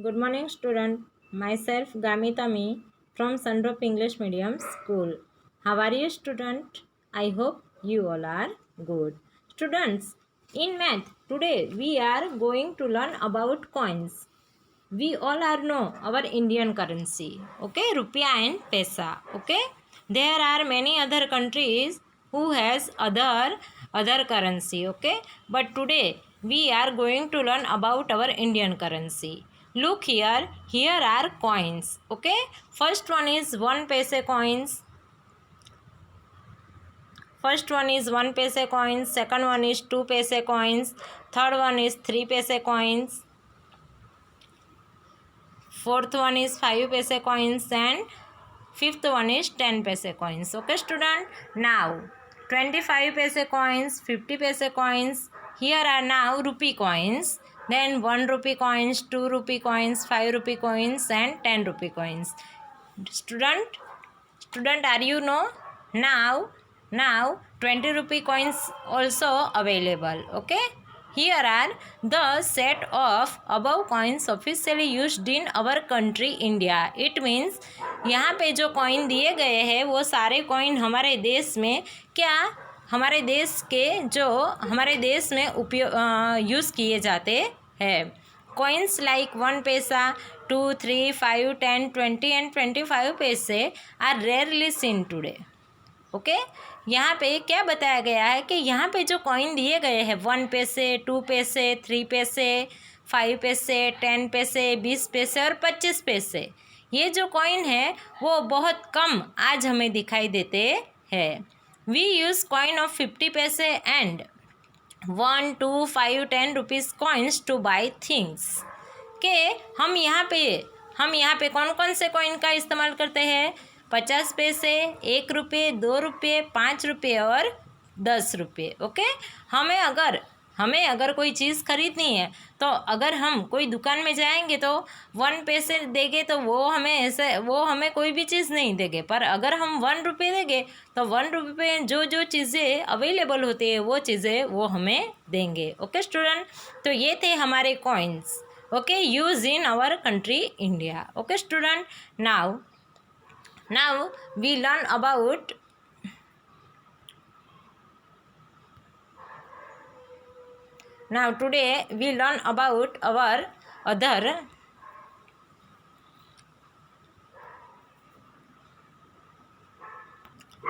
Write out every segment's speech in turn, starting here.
Good morning, student. Myself, Gamitami from Sundrop English Medium School. How are you, student? I hope you all are good. Students, in math, today we are going to learn about coins. We all are know our Indian currency, okay, rupiah and paisa, okay. There are many other countries who has other currency, okay, but today we are going to learn about our Indian currency. Look here are coins, okay. First one is 1 paise coins. First one is 1 paise coins, second one is 2 paise coins, third one is 3 paise coins, fourth one is 5 paise coins, and fifth one is 10 paise coins, okay student. Now 25 paise coins, 50 paise coins, here are now rupee coins, then 1 rupee coins, 2 rupee coins, 5 rupee coins, and 10 rupee coins. Student, are you know? Now 20 rupee coins also available, okay. Here are the set of above coins officially used in our country India. It means यहाँ पे जो coin दिए गए हैं वो सारे coin हमारे देश में हमारे देश के जो हमारे देश में उपयोग यूज़ किए जाते हैं. Coins like 1 paisa, 2, 3, 5, 10, 20 and 25 paise are rarely seen today. Okay यहाँ पे क्या बताया गया है कि यहाँ पे जो कॉइन दिए गए हैं 1 पैसे, 2 पैसे, 3 पैसे, 5 पैसे, 10 पैसे, 20 पैसे और 25 पैसे, ये जो कॉइन है वो बहुत कम आज हमें दिखाई देते हैं. वी यूज़ कॉइन ऑफ 50 पैसे and 1, 2, 5, 10 rupees coins two by things. के हम यहाँ पे कौन कौन से कॉइन का इस्तेमाल करते हैं? 50 पैसे, 1 रुपये, 2 रुपये, 5 रुपये और 10 रुपये, ओके. हमें अगर कोई चीज़ खरीदनी है तो अगर हम कोई दुकान में जाएंगे तो 1 पैसे देंगे तो वो हमें कोई भी चीज़ नहीं देंगे. पर अगर हम 1 रुपये देंगे तो 1 रुपये जो चीज़ें अवेलेबल होती है वो चीज़ें वो हमें देंगे, ओके स्टूडेंट. तो ये थे हमारे coins, okay, use in our country India, okay student. Now we learn about today we learn about our other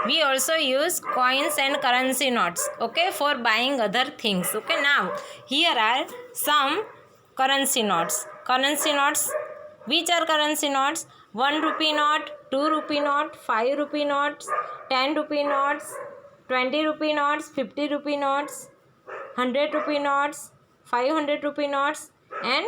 we also use coins and currency notes, okay, for buying other things, okay. Now here are some currency notes. Which are currency notes? 1 rupee note, 2 rupee note, 5 rupee notes, 10 rupee notes, 20 rupee notes, 50 rupee notes, 100 rupee notes, 500 rupee notes, and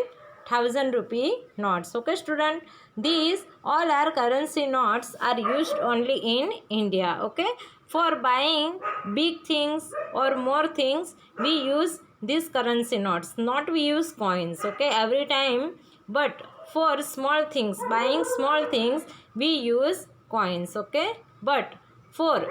1000 rupee notes, okay student. These all are currency notes are used only in India, okay. For buying big things or more things we use these currency notes, not we use coins, okay, every time. But for small things, buying small things, we use coins, okay. But for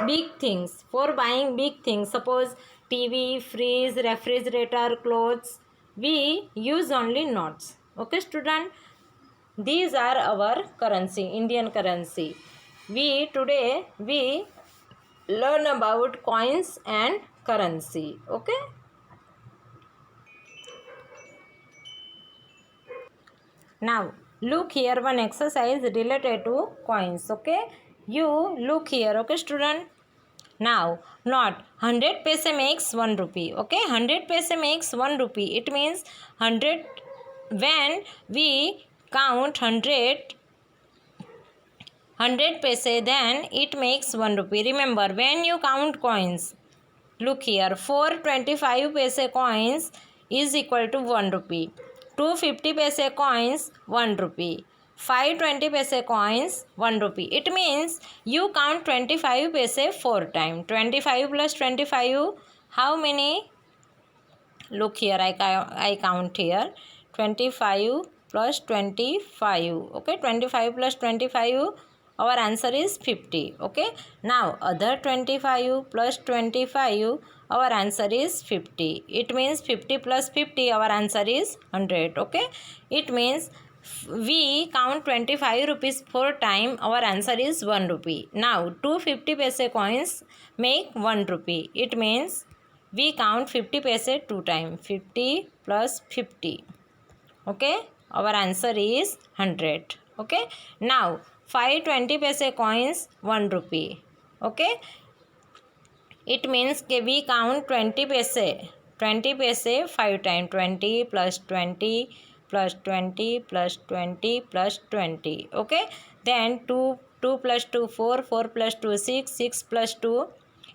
big things, for buying big things, suppose TV, fridge, refrigerator, clothes, we use only notes, okay student. These are our currency, Indian currency. Today we learn about coins and currency, okay. Now look here, one exercise related to coins, okay. You look here, okay student. Now not 100 paise makes 1 rupee, okay. 100 paise makes 1 rupee. It means 100, when we count 100 paise, then it makes 1 rupee. Remember, when you count coins, look here, 4 25 paise coins is equal to 1 rupee. 2 50 paise coins 1 rupee. 5 20 paise coins 1 rupee. It means you count 25 paise 4 times. 25 plus 25, how many? Look here, I count here. 25 plus 25, okay. 25 plus 25, our answer is 50, okay. Now other 25 plus 25, our answer is 50. It means 50 plus 50, our answer is 100. Okay, it means we count 25 rupees 4 time, our answer is 1 rupee. Now 2 50 paise coins make 1 rupee. It means we count 50 paise 2 time. 50 plus 50. Okay, our answer is 100. Okay, now 5 20 paise coins 1 rupee. Okay, it means we count 20 paise. 20 paise 5 times. 20 plus 20 plus 20 plus 20 plus 20. Okay, then 2 plus 2 4, 4 plus 2 6, 6 plus 2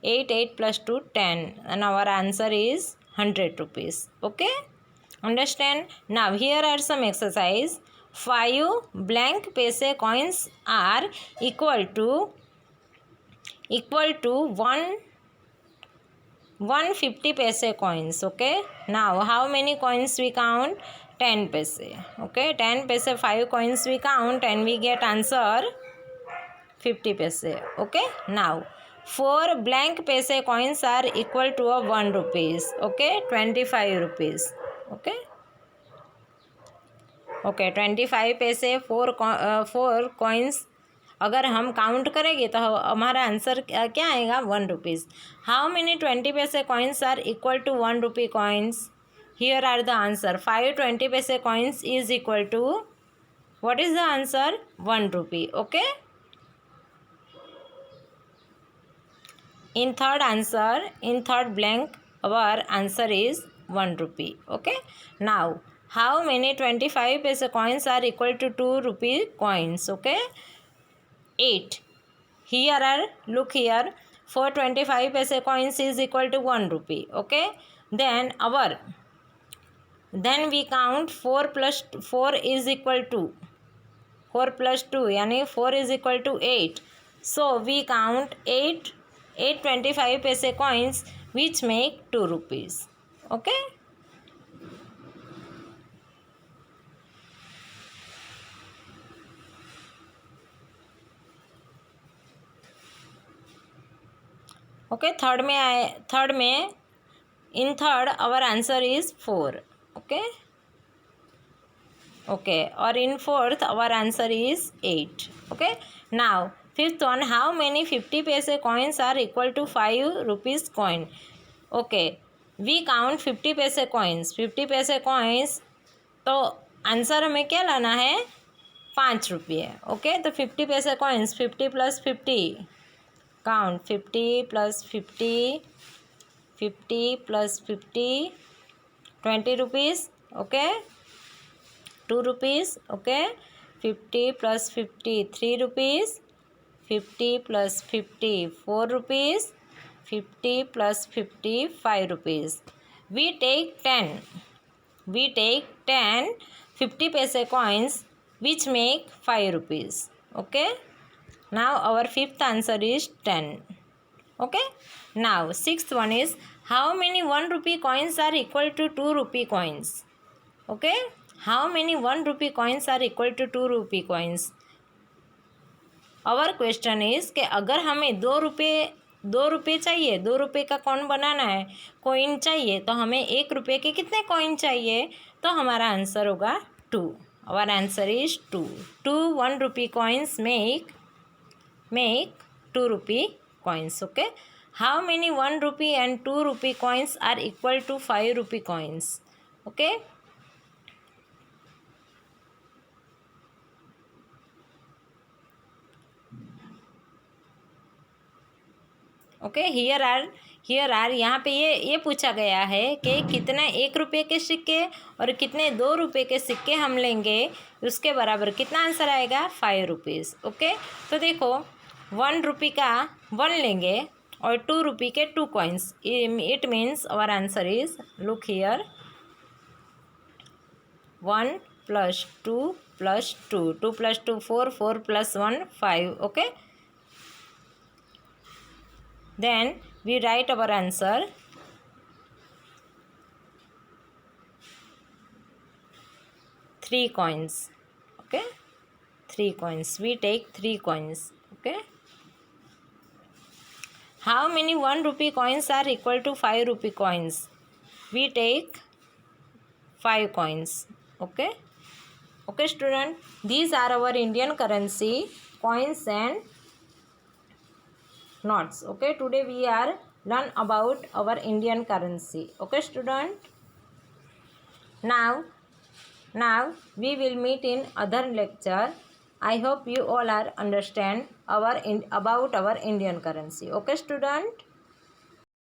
8, 8 plus 2 10, and our answer is 100 rupees. Okay, understand? Now here are some exercise. 5 blank paise coins are equal to 150 paise coins. Okay, now how many coins we count? 10 paise. Okay, 10 paise 5 coins we count and we get answer 50 paise. Okay, now 4 blank paise coins are equal to 1 rupees. Okay, 25 rupees. Okay, okay 25 पैसे 4 coins अगर हम count करेंगे तो हमारा answer क्या आएगा 1 rupees. How many 20 paise coins are equal to 1 rupee coins? Here are the answer. 5 20 paise coins is equal to what is the answer? 1 rupee. Okay, in third blank our answer is 1 rupee. Okay, now how many 25 paise coins are equal to 2 rupee coins? Okay, 8. Here are, look here, 4 25 paise coins is equal to 1 rupee. Okay, then we count 4 plus 4 is equal to 4 plus 2 यानी 4 is equal to 8. So we count 8 25 paise coins which make 2 rupees. Okay, okay, third में in third our answer is 4. Okay, okay, or in fourth our answer is 8. Okay, now fifth one, how many 50 paise coins are equal to 5 rupees coin? Okay, we count 50 paise coins. 50 paise coins तो answer हमें क्या लाना है? 5 रुपये. Okay, तो 50 पैसे coins 50 plus 50 count 50 plus 50 50 plus 50 20 rupees. Okay, 2 rupees. Okay, 50 plus 50 3 rupees. 50 plus 50 4 rupees. 50 plus 50 5 rupees. We take 10 50 paise coins which make 5 rupees. Okay, now our fifth answer is 10. Okay, now sixth one is, how many 1 rupee coins are equal to 2 rupee coins? Okay, how many 1 rupee coins are equal to 2 rupee coins? Our question is कि अगर हमें 2 रुपये चाहिए, 2 रुपये का coin बनाना है, coin चाहिए, तो हमें 1 रुपये के कितने कॉइन चाहिए? तो हमारा आंसर होगा 2. Our answer is 2. 2 1 rupee coins make 2 rupee coins. Okay, how many 1 rupee and 2 rupee coins are equal to 5 rupee coins? Okay, okay, here are यहाँ पे ये पूछा गया है कि कितने 1 रुपये के सिक्के और कितने 2 रुपये के सिक्के हम लेंगे, उसके बराबर कितना आंसर आएगा? 5 रुपीज़. ओके, तो देखो 1 रुपये का 1 लेंगे और 2 रुपये के 2 coins. It means our answer is, look here, 1 plus 2 plus 2 2 plus 2 4 4 plus 1 5. Okay, then we write our answer. Three coins. Okay, 3 coins. We take 3 coins. Okay, How many 1 rupee coins are equal to 5 rupee coins? We take 5 coins. Okay. Okay, student. These are our Indian currency coins and notes. Okay. Today we are learn about our Indian currency. Okay, student. Now we will meet in other lecture. I hope you all are understand about our Indian currency. Okay, student.